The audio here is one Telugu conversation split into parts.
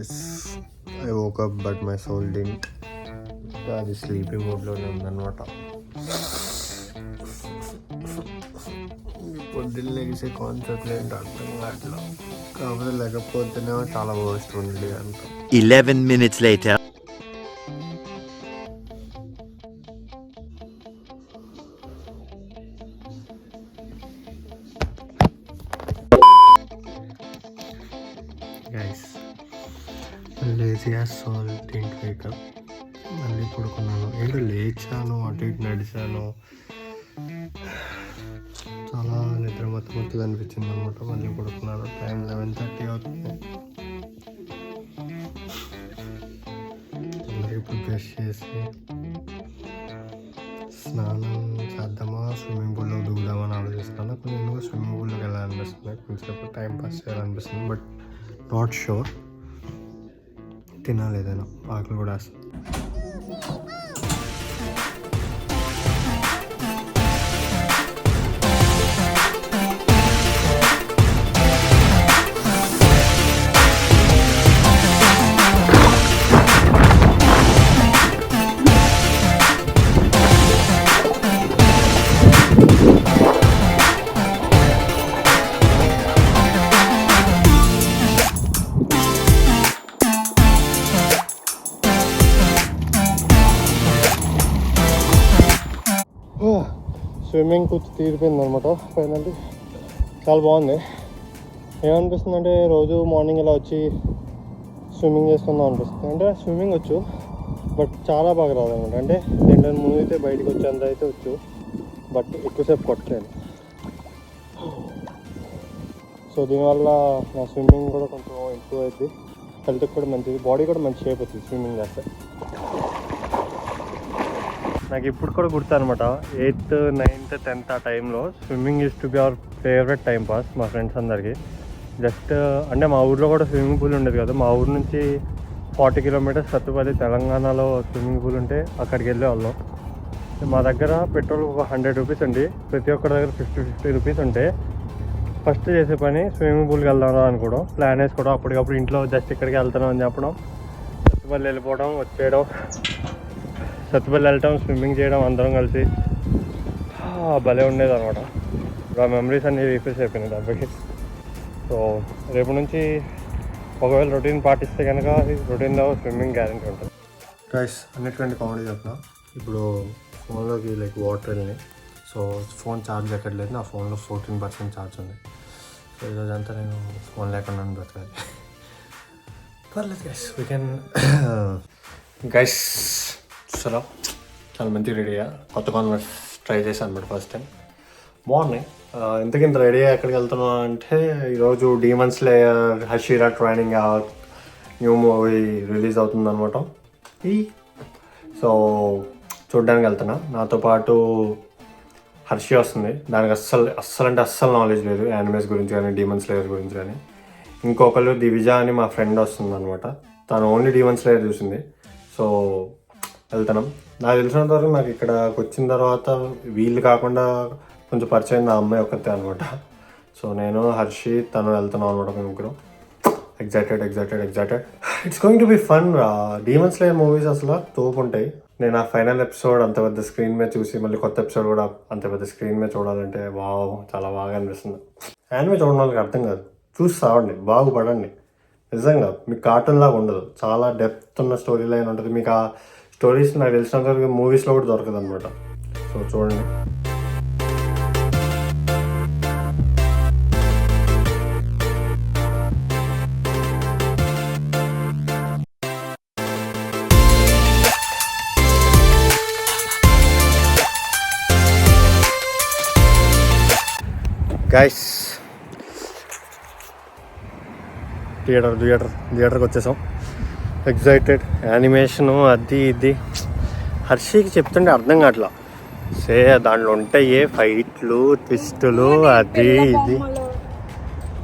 guys, I woke up but my soul didn't. అది స్లీపింగ్ మోడ్లోనే ఉందన్నమాట. పొద్దున్న లెగిసే కాన్సెప్ట్ ఏంటి అర్థం కావట్లా. కాకపోతే లేకపోతేనే చాలా వర్స్ట్ ఉంది అంట. 11 minutes later. Guys, lazy as soul didn't wake up. మళ్ళీ పడుకున్నాను. ఏంటో లేచాను, అటు ఇటు నడిచాను, చాలా నిద్ర మొత్తగా అనిపించింది అనమాట. మళ్ళీ పడుకున్నాను. టైం 11:30 అవుతుంది. ఇప్పుడు బ్రష్ చేసి స్నానం చేద్దామా, స్విమ్మింగ్ పూల్లో దూకుదామని ఆలోచిస్తున్నాను. కొంచెం స్విమ్మింగ్ పూల్లోకి వెళ్ళాలనిపిస్తుంది, కొంచెంసేపు టైం పాస్ చేయాలనిపిస్తుంది. But not sure. తినాలి ఏదైనా, ఆకలి కూడా వేస్తుంది. స్విమ్మింగ్ కూర్చి తీరిపోయింది అనమాట. ఫైనల్లీ చాలా బాగుంది. ఏమనిపిస్తుంది అంటే రోజు మార్నింగ్ ఇలా వచ్చి స్విమ్మింగ్ చేసుకుందాం అనిపిస్తుంది. అంటే స్విమ్మింగ్ వచ్చు, బట్ చాలా బాగా రాదనమాట. అంటే దీంట్లో ముందు అయితే బయటకు వచ్చేంత అయితే వచ్చు, బట్ ఎక్కువసేపు కొట్టలేను. సో దీనివల్ల నా స్విమ్మింగ్ కూడా కొంచెం ఇంప్రూవ్ అవుతుంది. హెల్త్కి కూడా మంచిది, బాడీ కూడా మంచి షేప్ అవుతుంది స్విమ్మింగ్ చేస్తే. నాకు ఇప్పుడు కూడా గుర్తు అనమాట, 8th, 9th, 10th ఆ టైంలో swimming use to be our favourite time pass మా ఫ్రెండ్స్ అందరికీ. జస్ట్ అంటే మా ఊర్లో కూడా స్విమ్మింగ్ పూల్ ఉండేది కదా. మా ఊరు నుంచి 40 kilometers సత్తుపల్లి తెలంగాణలో స్విమ్మింగ్ పూల్ ఉంటే అక్కడికి వెళ్ళేవాళ్ళం. మా దగ్గర పెట్రోల్ ఒక 100 రూపీస్ అండి. ప్రతి ఒక్కరి దగ్గర 50 రూపీస్ ఉంటే ఫస్ట్ చేసే పని స్విమ్మింగ్ పూల్కి వెళ్దాం అనుకోవడం, ప్లాన్ వేసుకోవడం. అప్పటికప్పుడు ఇంట్లో జస్ట్ ఇక్కడికి వెళ్తాను అని చెప్పడం, సత్తుపల్లి వెళ్ళిపోవడం, వచ్చేయడం, సత్తుపల్లి వెళ్ళటం, స్విమ్మింగ్ చేయడం, అందరం కలిసి భలే ఉండేది అనమాట. ఆ మెమరీస్ అన్నీ రీఫ్రెష్ అయిపోయినాయి దానికి. సో రేపు నుంచి ఒకవేళ రొటీన్ పాటిస్తే కనుక రొటీన్లో స్విమ్మింగ్ గ్యారెంటీ ఉంటుంది. గైస్, అన్నిటికంటే కామెడీ చెప్పిన, ఇప్పుడు ఫోన్లోకి లైక్ వాటర్ వెళ్ళినాయి. సో ఫోన్ ఛార్జ్ ఎక్కడ లేదు, నా ఫోన్లో 14% ఛార్జ్ ఉంది. సో ఈరోజంతా నేను ఫోన్ లేకుండా బ్రతకాలి. పర్లేదు గైస్, వీ కెన్. గైస్ చలో, చాలా మంచిగా రెడీ అయ్యా. కొత్త కాన్వర్స్ ట్రై చేశాను అనమాట ఫస్ట్ టైం. బాగున్నాయి. ఇంతకింత రెడీ అయ్యా. ఎక్కడికి వెళ్తున్నాం అంటే ఈరోజు Demon Slayer Hashira training new movie release అవుతుంది అనమాట. సో చూడ్డానికి వెళ్తున్నా. నాతో పాటు హర్షి వస్తుంది. దానికి అస్సలు నాలెడ్జ్ లేదు యానిమేస్ గురించి కానీ, డీమన్ స్లేయర్ గురించి కానీ. ఇంకొకరు దివిజ అని మా ఫ్రెండ్ వస్తుంది అనమాట. తను ఓన్లీ డీమన్ స్లేయర్ చూసింది. సో వెళ్తున్నాం. నాకు తెలిసినంత వరకు నాకు ఇక్కడికి వచ్చిన తర్వాత వీళ్ళు కాకుండా కొంచెం పరిచయం నా అమ్మాయి ఒక్కతే అనమాట. సో నేను హర్షి తను వెళ్తున్నాం అనమాట. మేము ముగ్గురం excited. It's going to be fun రా. డీమన్ స్లేయర్ మూవీస్ అసలు తోపు ఉంటాయి. నేను ఆ ఫైనల్ ఎపిసోడ్ అంత పెద్ద స్క్రీన్ మీద చూసి మళ్ళీ కొత్త ఎపిసోడ్ కూడా అంత పెద్ద స్క్రీన్ మీద చూడాలంటే వావ్, చాలా బాగా అనిపిస్తుంది. యానిమే చూడడం వాళ్ళకి అర్థం కాదు, చూసి సావండి, బాగుపడండి. నిజంగా మీకు కార్టూన్ లాగా ఉండదు, చాలా డెప్త్ ఉన్న స్టోరీ లైన్ ఉంటుంది. మీకు ఆ స్టోరీస్ నాకు తెలిసినంత వరకు మూవీస్లో కూడా దొరకదు అనమాట. సో చూడండి. గైస్, థియేటర్కి వచ్చేసాం. ఎగ్జైటెడ్. యానిమేషను అది ఇది హర్షికి చెప్తుంటే అర్థం కావట్లా. దాంట్లో ఉంటాయి ఫైట్లు, ట్విస్టులు, అది ఇది.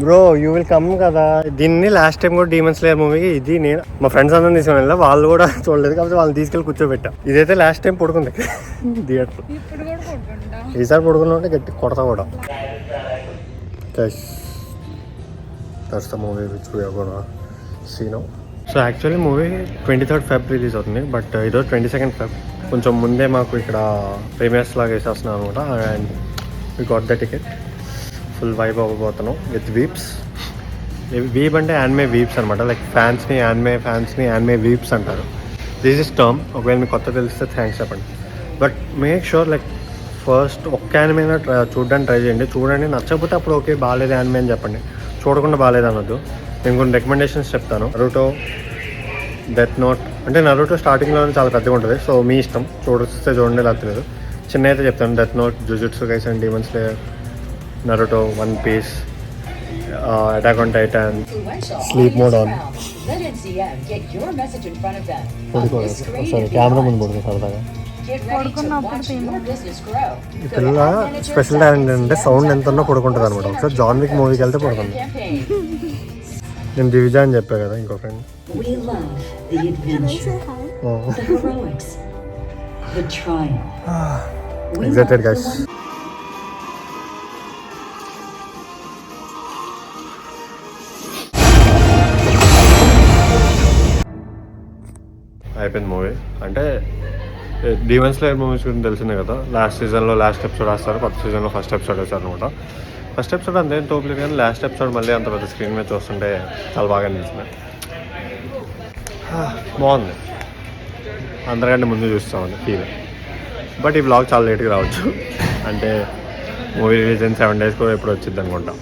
బ్రో యూ విల్ కమ్ కదా. దీన్ని లాస్ట్ టైం కూడా డీమన్ స్లేయర్ మూవీకి ఇది నేను మా ఫ్రెండ్స్ అందరం తీసుకుని వెళ్ళా. వాళ్ళు కూడా చూడలేదు కాబట్టి వాళ్ళని తీసుకెళ్ళి కూర్చోబెట్టా. ఇదైతే లాస్ట్ టైం పడుకుంది థియేటర్. ఈసారి పడుకున్నా ఉంటే గట్టి కొడతా కూడా. That's the movie which we are gonna see now. So actually movie 23rd Feb release అవుతుంది, బట్ ఈరోజు 22nd Feb. కొంచెం ముందే మాకు ఇక్కడ ప్రీమియర్స్ లాగా వేసేస్తున్నాం అనమాట. And we got the ticket. Full vibe అవ్వబోతున్నాం విత్ వీప్స్. వీప్ అంటే యాన్మే వీప్స్ అనమాట. లైక్ ఫ్యాన్స్ని యాన్మే వీప్స్ అంటారు. This is term. ఒకవేళ మీకు కొత్త తెలిస్తే థ్యాంక్స్ చెప్పండి. But make sure like first ఒక్క యానిమే చూడడానికి ట్రై చేయండి. చూడండి, నచ్చకపోతే అప్పుడు ఓకే బాగాలేదు యానిమే అని చెప్పండి. చూడకుండా బాగాలేదు అనొద్దు. నేను కొన్ని రికమెండేషన్స్ చెప్తాను. Naruto, death note. అంటే నరుటో స్టార్టింగ్లో చాలా పెద్దగా ఉంటుంది, సో మీ ఇష్టం. చూడొస్తే చూడండి, లేకపోతే చిన్న అయితే చెప్తాను. Death Note, Jujutsu Kaisen, Demon Slayer, Naruto, One Piece, Attack on Titan, sleep mode on. Sorry, camera ముందు పడుతుంది సరదాగా. ఈ పిల్ల స్పెషల్ టాలెంట్ ఏంటంటే సౌండ్ ఎంత ఉన్నా పడుకుంటుంది అనమాట. ఒకసారి జాన్ విక్ మూవీకి వెళ్తే పడుకుంది. నేను దివిజ అని చెప్పా కదా ఇంకో ఫ్రెండ్. Excited guys. అయిపోయింది మూవీ. అంటే డీమన్ స్లేయర్ మూవీస్ గురించి తెలిసిందే కదా. లాస్ట్ సీజన్లో లాస్ట్ ఎపిసోడ్ వేస్తారు, కొత్త సీజన్లో ఫస్ట్ ఎపిసోడ్ వేస్తారు అనమాట. ఫస్ట్ ఎపిసోడ్ అంతేం తోపలేదు, కానీ లాస్ట్ ఎపిసోడ్ మళ్ళీ అంత పెద్ద స్క్రీన్ మీద చూస్తుంటే చాలా బాగా అనిపిస్తుంది. బాగుంది, అందరికంటే ముందు చూస్తామని ఫీల్. బట్ ఈ బ్లాగ్ చాలా లేట్గా రావచ్చు. అంటే మూవీ రిలీజ్ అయిన 7 days కూడా ఎప్పుడు వచ్చింది అనుకుంటా.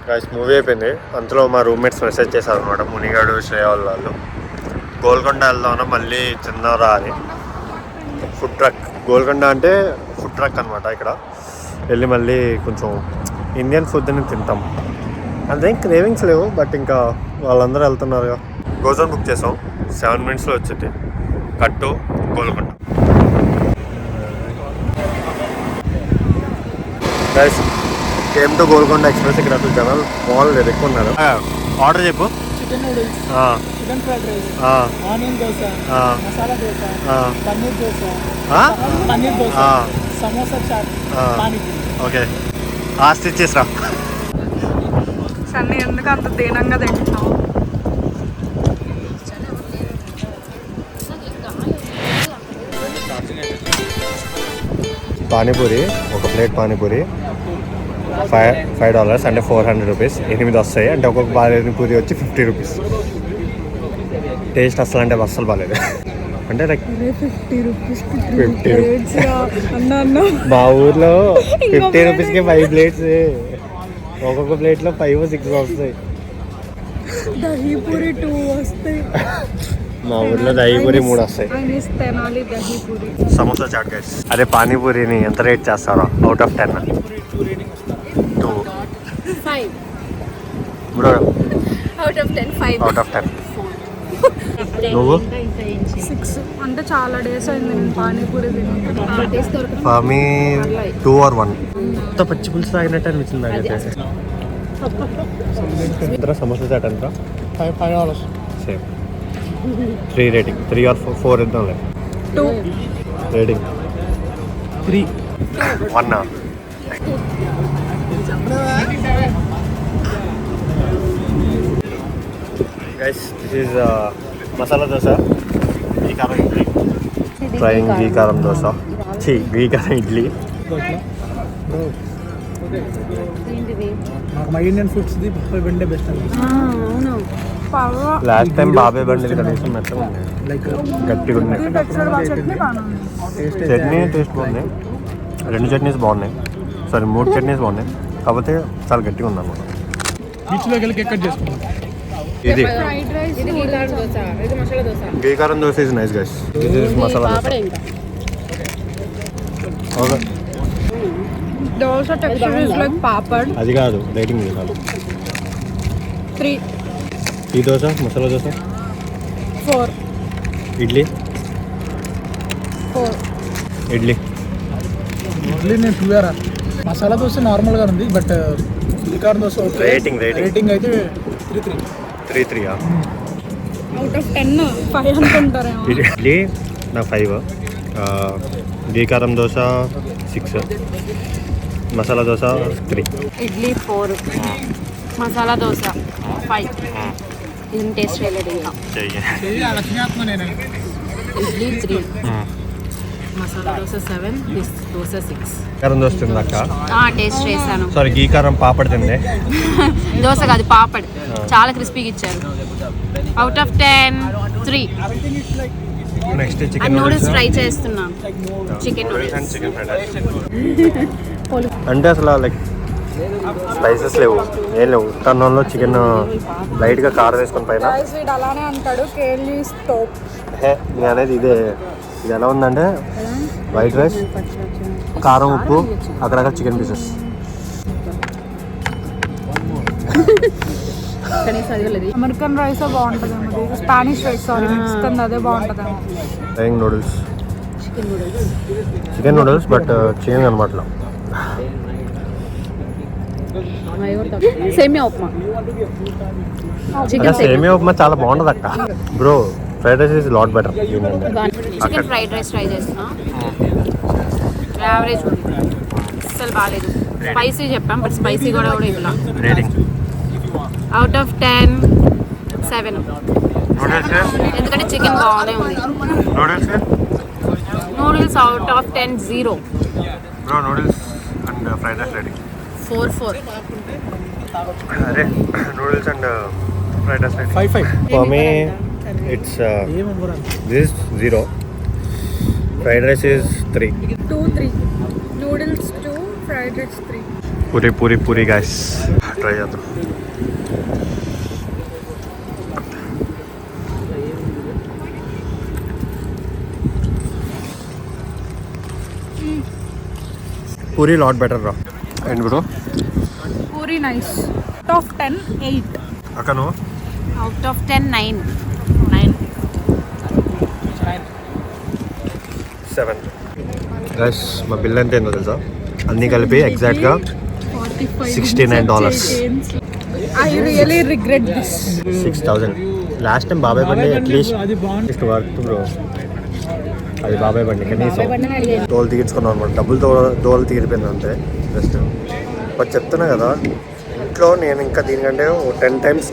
గాయ్స్ మూవీ అయిపోయింది. అంతలో మా రూమ్మేట్స్ మెసేజ్ చేశారు అనమాట, మునిగాడు శ్రేయ వాళ్ళు. గోల్కొండ వెళ్దామన్నా మళ్ళీ చిన్నరా అని. ఫుడ్ ట్రక్, గోల్కొండ అంటే ఫుడ్ ట్రక్ అనమాట. ఇక్కడ వెళ్ళి మళ్ళీ కొంచెం ఇండియన్ ఫుడ్ని తింటాం. అంతేం క్రేవింగ్స్ లేవు, బట్ ఇంకా వాళ్ళందరూ వెళ్తున్నారు. గోజోన్ బుక్ చేసాం, 7 minutes వచ్చింది. కట్టు Golconda. Guys came to Golconda Express. ఇక్కడ అసలు జనాలు మాల్ లేదు, ఎక్కువ ఉన్నారు. ఆర్డర్ చెప్పు. Chicken noodles, chicken fried rice, onion dosa, masala dosa, paneer dosa, samosa chaat, panipuri. Okay, stitch చేసిరా. సన్నీ ఎందుకు అంత దీనంగా తింటున్నావు? పానీపూరి, ఒక ప్లేట్ పానీపూరి $5 అంటే 400 రూపీస్. 8 వస్తాయి. అంటే ఒక్కొక్క పానీపూరి వచ్చి 50 రూపీస్. టేస్ట్ అసలు అంటే అస్సలు బాగాలేదు. అంటే లైక్ 50 రూపీస్. మా ఊర్లో 50 రూపీస్కి 5 ప్లేట్స్. ఒక్కొక్క ప్లేట్లో 5 or 6 వస్తాయి. దహీపూరి 2 వస్తాయి. మా ఊర్లో దహీపూరి 3 వస్తాయి. సమోసా చాట్ గైస్. అదే పానీపూరిని ఎంత రేట్ చేస్తారో out of 10? 2. 5. Bro out of 10 5. Out of 10. నువ్వు? 6. అంటే చాలా డేస్ అయింది నేను పానీపూరి తిని. For me 2 or 1. కొత్త పచ్చి పులుసు తాగినట్టు అనిపించింది నాకైతే. ఎంత సమోసా చాట్ ఎంత? $5. Same. 3 rating. 3 or 4 ఇద్దాంలే. 2 rating. 3. 1. Guys, this is masala dosa, ghee karam idli. Trying ghee karam dosa. Ghee karam idli. మా ఇండియన్ ఫుడ్స్ ది బాబాయ్ బండే బెస్ట్ అనిపిస్తుంది. అవును. లాస్ట్ టైం బాబాయ్ బండి కనీసం మెత్తగా ఉంది, లైక్ గట్టిగా ఉన్నాయి. చట్నీ టేస్ట్ బాగుంది. 2 చట్నీస్ బాగున్నాయి. 3 చట్నీస్ బాగున్నాయి. కాకపోతే చాలా గట్టిగా ఉంది అన్నమాట. బీచ్లోకి వెళ్ళి కేక్ కట్ చేసుకున్నాం. ఇది ఫ్రైడ్ రైస్, ఇది ఘీ కారం దోశ, ఇది మసాలా దోశ. ఘీ కారం dosa is nice guys. This is masala dosa. Okay, dosa texture is like papad. అది కాదు, రేటింగ్ కాదు. 3. ఈ దోశ, మసాలా దోశ. 4. ఇడ్లీ. 4. ఇడ్లీ నేను 2 మసాలా దోశ నార్మల్గా ఉంది, బట్ ఘీ కారం దోశ రేటింగ్ అయితే 3. అవుట్ ఆఫ్ 10 5 అనుకుంటారేమో. ఇడ్లీ నాకు 5. ఘీ కారం దోశ 6. మసాలా దోశ 3. ఇడ్లీ 4, మసాలా దోశ 5, ఇది టేస్ట్ చేయలేదు ఇంకా. లక్ష్మీఆత్మ నేనే. ఇడ్లీ 3, మసాలా దోశ 7, దోశ 6. కారం దోశ తింది అక్క. టేస్ట్ చేశాను. సారీ గీ కారం పాపడ్ తింది. దోశ కాదు పాపడ్, చాలా క్రిస్పీగా ఇచ్చారు. Out of 10 3. Next and chicken noodles try చేస్తున్నాను. Chicken noodles and chicken fried rice. అంటే అసలు లైక్ స్పైసెస్ లేవు, ఏం లేవు. తన్నంలో చికెన్ లైట్గా కారం వేసుకొని పైన అలానే అంటాడు కేఎల్ఈ స్టోప్. నేను అనేది ఇదే. ఇది ఎలా ఉందంటే వైట్ రైస్, కారం, ఉప్పు, అక్కడక్కడ చికెన్ పీసెస్. అమెరికన్ రైస్ బాగుంటుంది, స్పానిష్ రైస్ సారీ మెక్సికన్ అదే బాగుంటుందేమో. Frying noodles, chicken noodles but chicken అనమాట. సేమియా ఉప్మా. సేమియా ఉప్మా చాలా బాగుంటుంది అక్క. Bro fried rice is lot better. Chicken fried rice try చేస్తున్నా. యావరేజ్ ఉంది, అసలు బాగాలేదు. స్పైసీ చెప్పాం బట్ స్పైసీ కూడా ఇవ్వాల. Out of 10 7. ఎందుకంటే చికెన్ బాగానే ఉంది. Noodles out of 10 0. Bro noodles and fried rice ready. 4 4. అరే noodles and fried rice ready. 5 5. For me it's this 0. Fried rice is 3. 2 3. Noodles 2, fried rice 3. Puri puri puri guys try చేద్దాం. పూరి లాట్ బెటర్ రా. And bro puri nice. Out of 10 8. అక్కను అవుట్ ఆఫ్ 10 9. 7. గైస్ మా బిల్ ఎంత ఏందో తెలుసా? అన్నీ కలిపి ఎగ్జాక్ట్గా $69. I really regret this. 6,000. Last time బాబాయ్ బండి అట్లీస్ట్ వర్త్ బ్రో. అది బాబాయ్ బండి కనీసం తోలు తీర్చుకున్నాం అనమాట. డబ్బులతో దోలు తీరిపోయింది అంతే. జస్ట్ బట్ చెప్తున్నా కదా, ఇంట్లో నేను ఇంకా దీనికంటే 10 times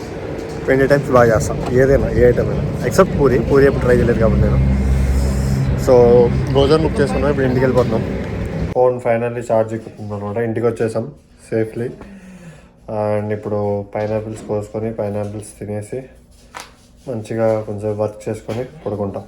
20 times బాగా చేస్తాను ఏదైనా, ఏ ఐటమ్ అయినా. ఎక్సెప్ట్ పూరి ఎప్పుడు ట్రై చేయలేదు కాబట్టి నేను. సో భోజనం బుక్ చేసుకున్నాం, ఇప్పుడు ఇంటికి వెళ్ళిపోతున్నాం. ఫోన్ ఫైనల్లీ ఛార్జ్ ఎక్కుతుంది అనమాట. ఇంటికి వచ్చేసాం సేఫ్లీ. అండ్ ఇప్పుడు పైనాపిల్స్ కోసుకొని పైనాపిల్స్ తినేసి మంచిగా కొంచెం వర్క్ చేసుకొని పడుకుంటాం.